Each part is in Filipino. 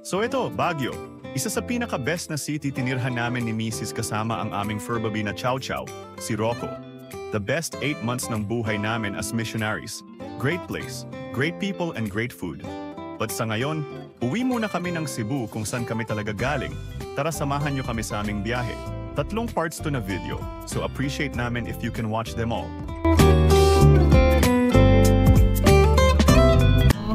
So ito, Baguio. Isa sa pinaka-best na city tinirhan namin ni Mrs. kasama ang aming fur baby na Chow Chow, si Rocco. The best 8 months ng buhay namin as missionaries. Great place, great people and great food. But sa ngayon, uwi muna kami ng Cebu kung saan kami talaga galing. Tara samahan nyo kami sa aming biyahe. 3 parts to na video, so appreciate namin if you can watch them all.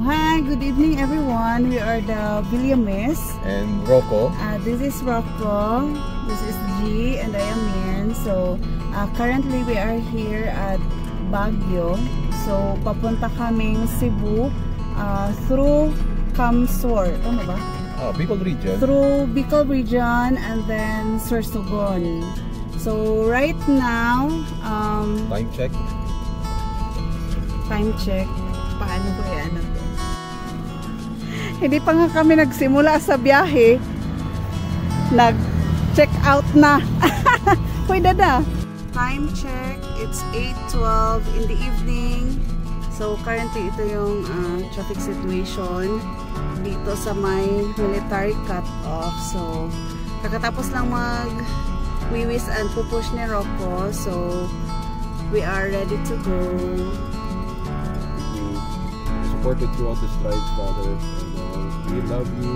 Hi, good evening everyone. We are the Villames. And Rocco. This is Rocco. This is G and I am Min. So currently we are here at Baguio. So papunta kaming Cebu through Camsor. Tama ba? Bicol region. Through Bicol region and then Sorsogon. So right now, Time check. Time check. Paano ko yan? Hindi pa nga kami nagsimula sa biyahe. Nag-check out na. Hoy, dada. Time check. It's 8:12 in the evening. So, currently, ito yung traffic situation dito sa may military cut-off. So, kakatapos lang mag-wiwis and pupush ni Rocco. So, we are ready to go. Supported throughout the strides, Father. We love you.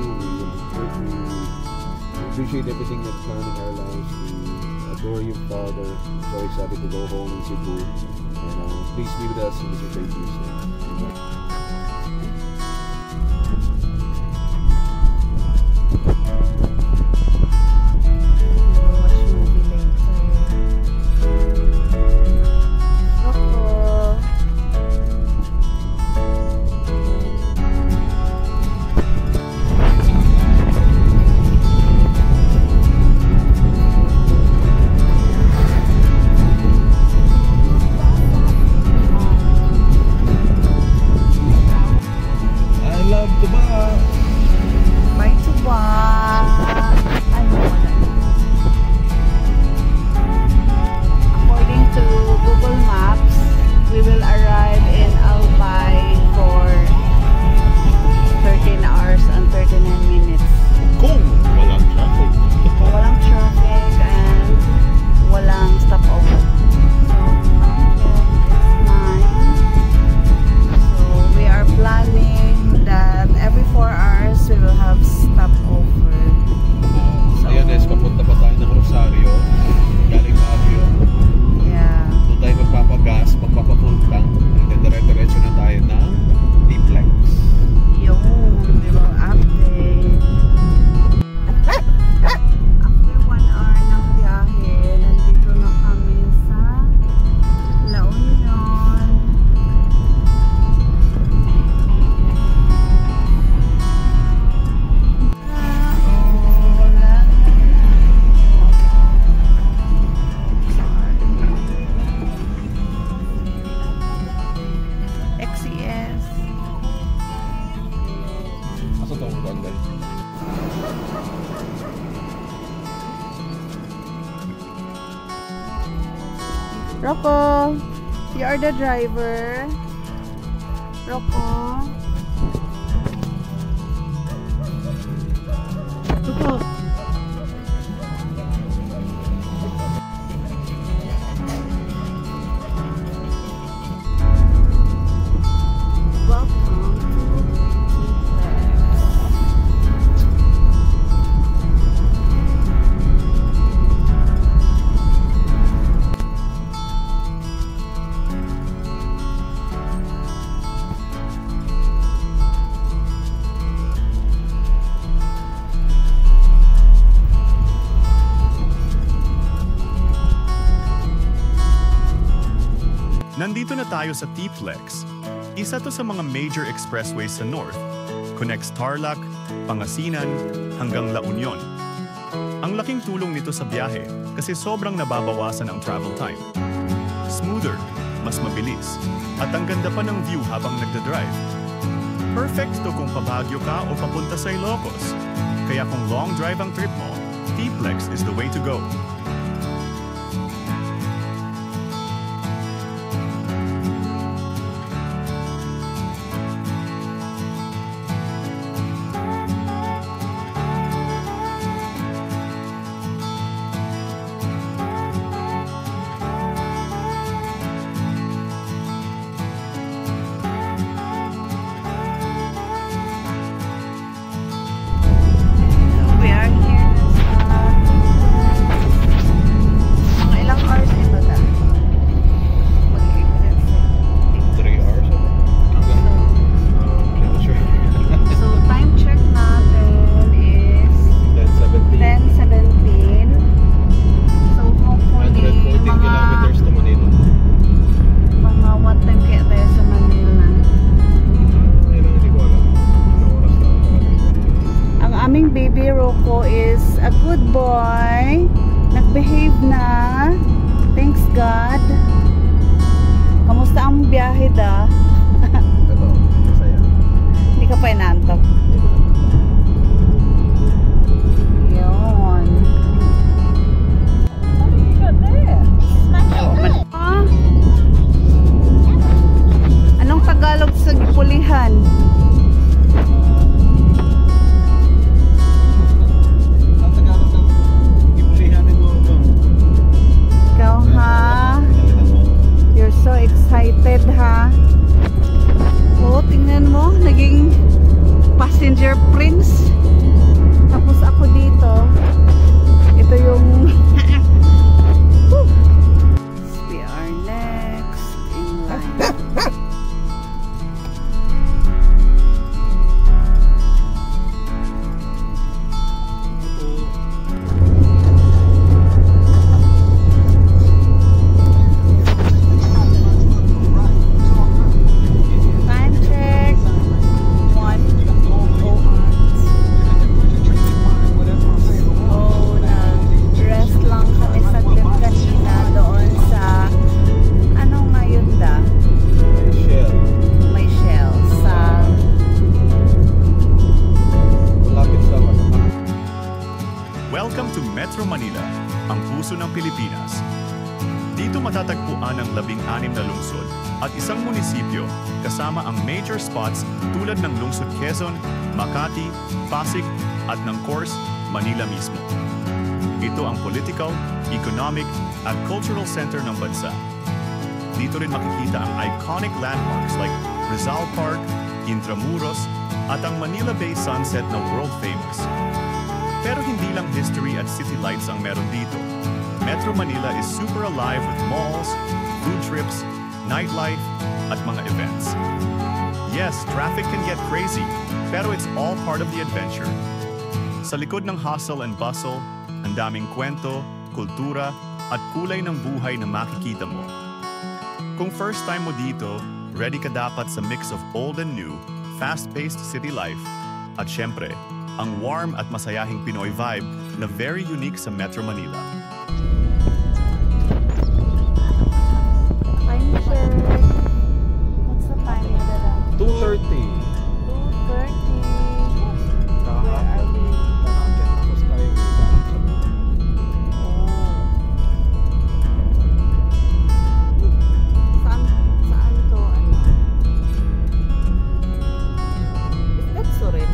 We appreciate everything that's done in our lives. We adore you, Father. So excited to go home in Cebu. And please be with us in this great news. Amen. Rocco, you are the driver. Rocco. Rocco. Nandito na tayo sa T-Flex. Isa to sa mga major expressways sa north. Connects Tarlac, Pangasinan, hanggang La Union. Ang laking tulong nito sa biyahe kasi sobrang nababawasan ang travel time. Smoother, mas mabilis. At ang ganda pa ng view habang nagdadrive. Perfect to kung pabagyo ka o papunta sa Ilocos. Kaya kung long drive ang trip mo, T-Plex is the way to go. We are here sa mga ilang hours ito na. 3 hours? Not sure. So time check natin is 10:17. So hopefully 114 kilometers to Manila. mga what time kaya tayo sa Manila? Hindi ko alam. Ano oras na? Ang aming baby Rocco is a good boy. Nag-behave na. Thanks God. Kamusta ang biyahe da? Ito, masaya. Hindi ka pa inantok. Yun. Ah. Anong Tagalog sa gipulihan? Ang Tagalog ng ipulihan mo ito. Ikaw ha? You're so excited ha? Oh, tingnan mo, naging passenger prince. Tapos ako dito. Ito yung Whew. We are next in line. Time check 1:08. Oh, nag-rest lang kami saglit kanina doon sa ano ngayon da? Shell. May Shell sa Malapit sa Welcome to Metro Manila, ang puso ng Pilipinas. Dito matatagpuan ang 16 na lungsod at isang munisipyo kasama ang major spots tulad ng lungsod Quezon, Makati, Pasig at ng course, Manila mismo. Ito ang political, economic at cultural center ng bansa. Dito rin makikita ang iconic landmarks like Rizal Park, Intramuros at ang Manila Bay Sunset na world famous. Pero hindi lang history at city lights ang meron dito. Metro Manila is super alive with malls, food trips, nightlife, at mga events. Yes, traffic can get crazy, pero it's all part of the adventure. Sa likod ng hustle and bustle, ang daming kwento, kultura, at kulay ng buhay na makikita mo. Kung first time mo dito, ready ka dapat sa mix of old and new, fast-paced city life, at syempre, ang warm at masayahing Pinoy vibe na very unique sa Metro Manila. time check. What's the time? 2:30. 2:30. Where are we? Tapos tayo Saan to? Ano? Is that Surin?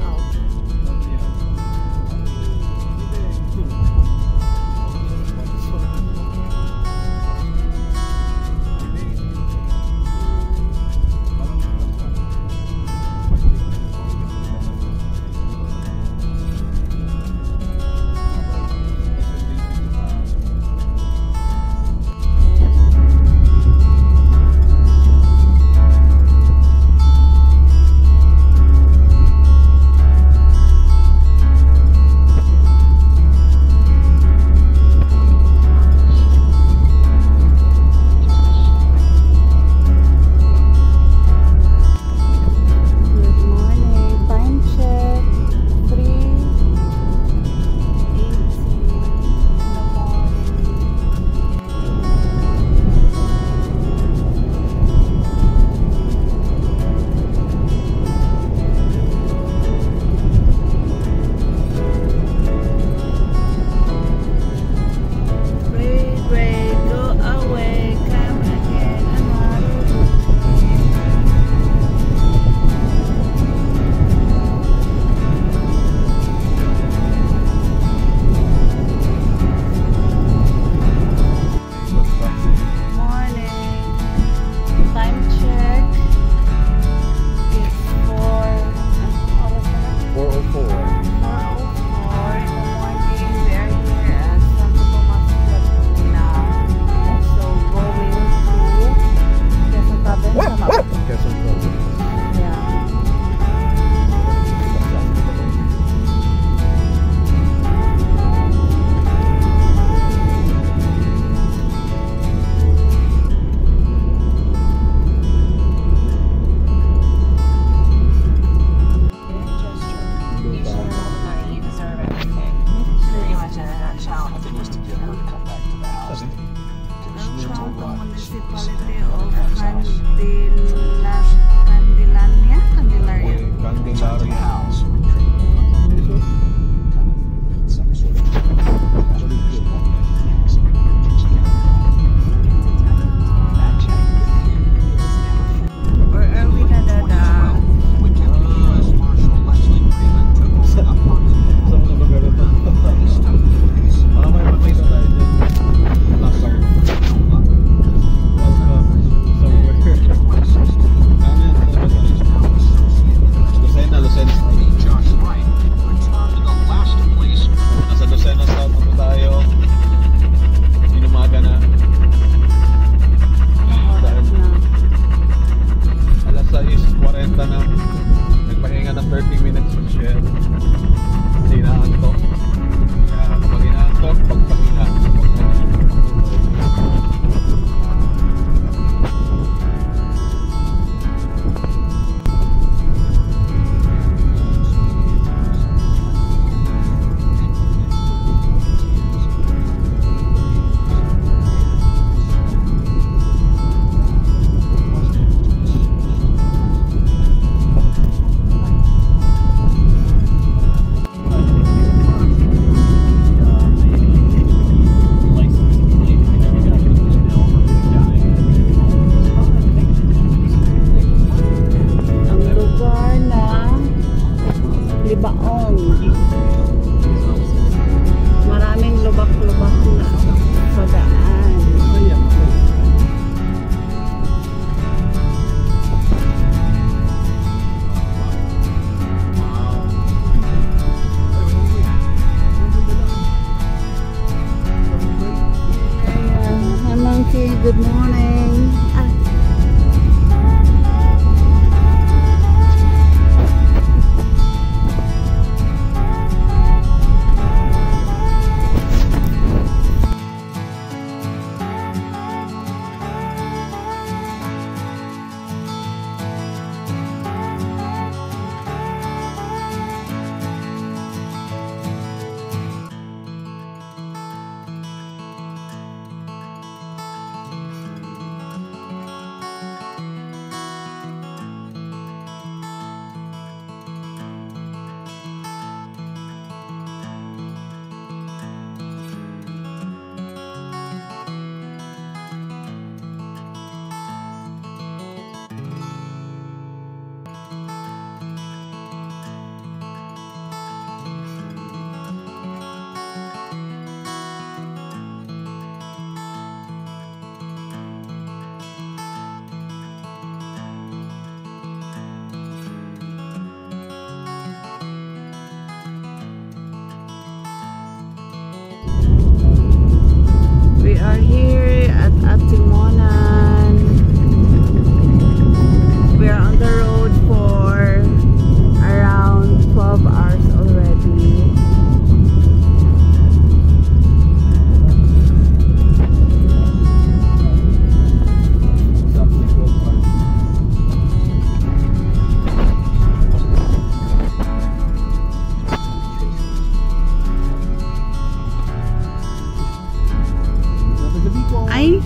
Oh. Municipality of Candelaria. Candelaria. Where are we na, Dada? Maraming lubak-lubak na sa daan. Hi Monkey, good morning. We are here at Atimonan. We are on the road for around 12 hours already. Ay,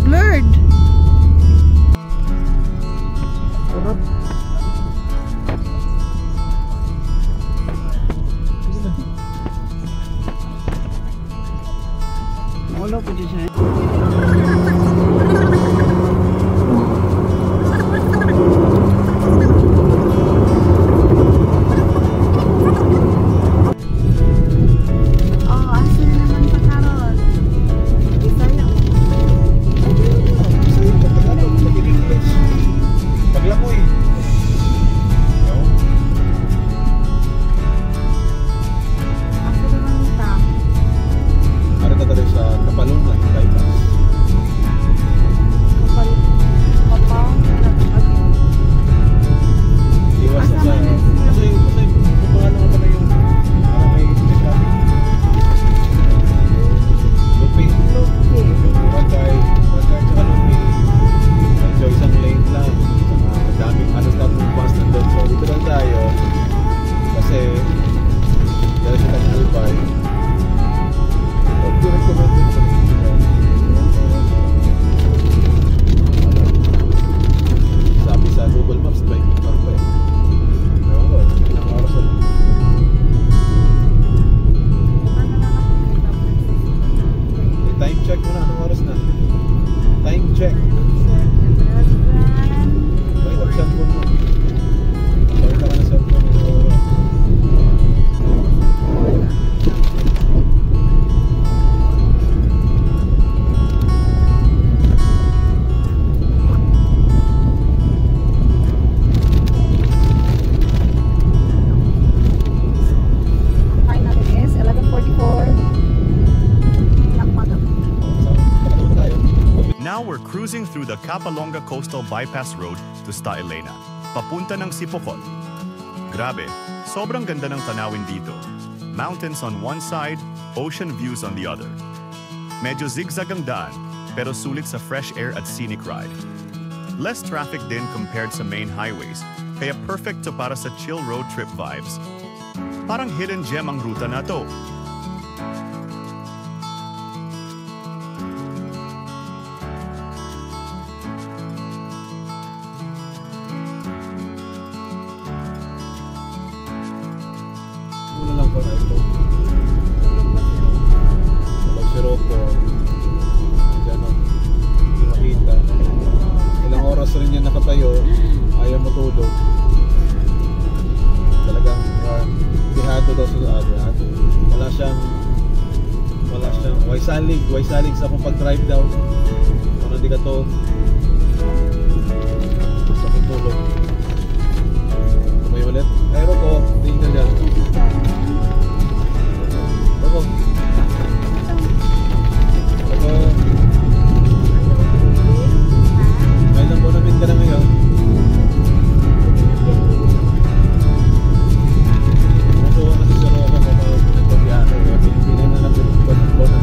blurred. Wala po dyan siya. Sa Kapalungan, bypass. cruising through the Capalonga Coastal Bypass Road to Sta Elena, papunta ng Sipocot. Grabe, sobrang ganda ng tanawin dito. Mountains on one side, ocean views on the other. Medyo zigzag ang daan, pero sulit sa fresh air at scenic ride. Less traffic din compared sa main highways, kaya perfect to para sa chill road trip vibes. Parang hidden gem ang ruta na to. Muna lang po na ito. Walang si Rocco. Diyan o. Hindi makita. Ilang oras rin yan nakatayo. Ayaw matulog. Talagang bihado daw sa atin. Wala siyang waisalig sa kung pag-drive daw. Kung hindi ka to sa tulog. May ulit. Ay Rocco, tingin ka dyan. Rocco. Ngayon lang po namin ka na ngayon. Natuwa kasi sa Rocco ko nagpabiyahe. Pilipinan na nagpabiyahe na.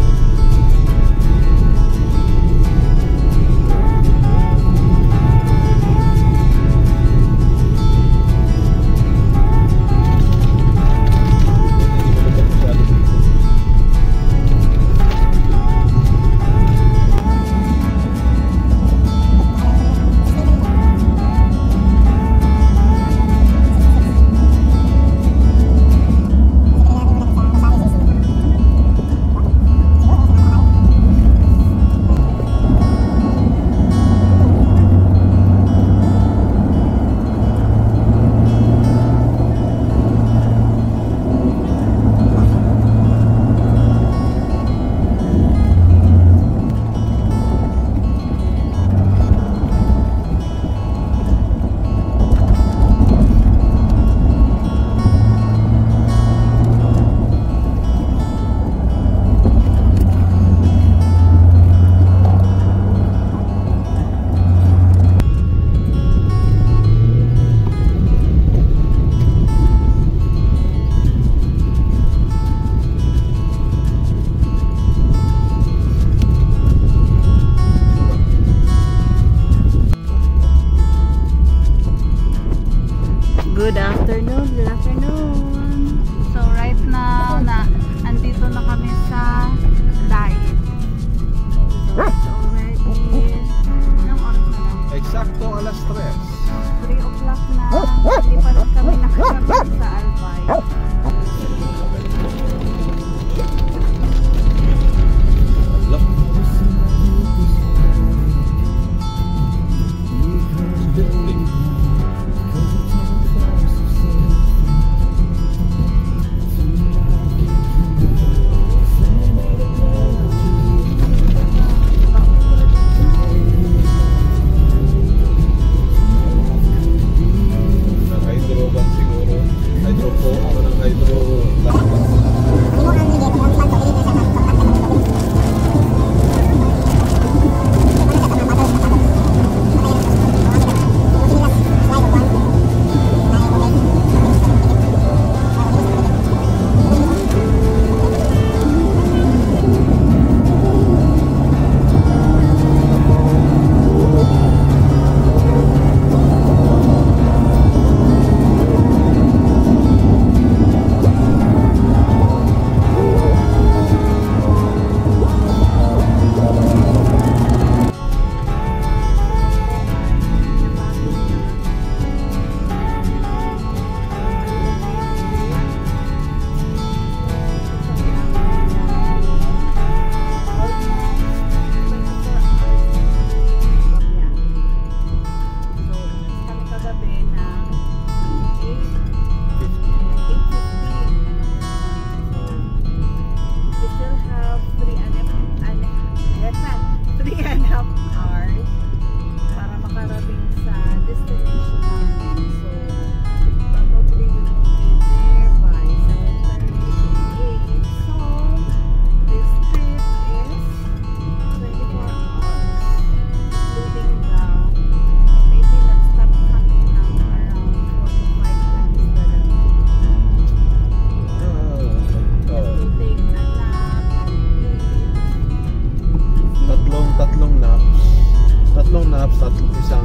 tatlong naps, isang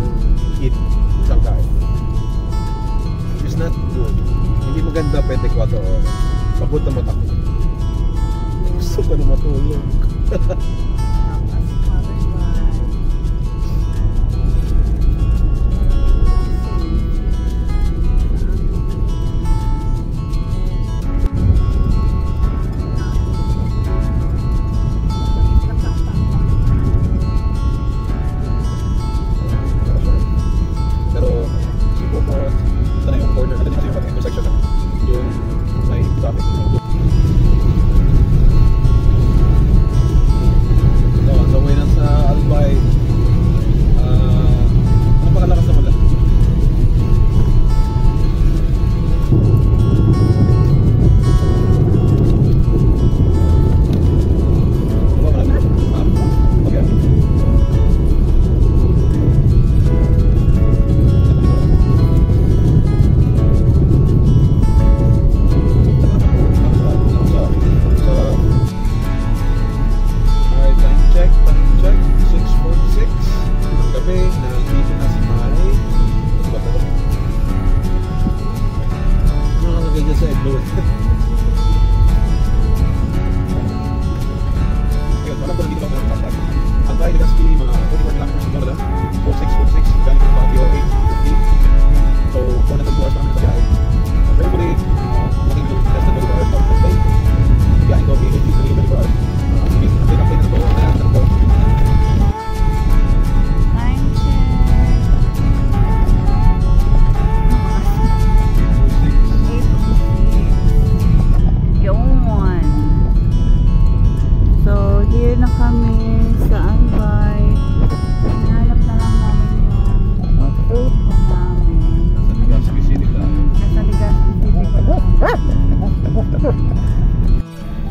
eat, isang kain. Which is not good. Hindi maganda 24 oras. Pagod na mata ko. Gusto ko na matulog.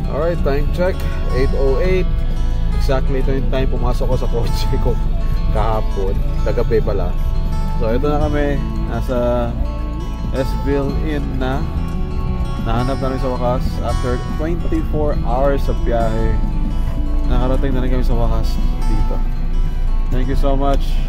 Alright, time check, 8:08. Exactly ito yung time pumasok ko sa kotse ko kahapon, kagabi pala. So ito na kami, nasa Esville Inn na. Nahanap namin sa wakas after 24 hours of biyahe. Nakarating na rin kami sa wakas dito. Thank you so much.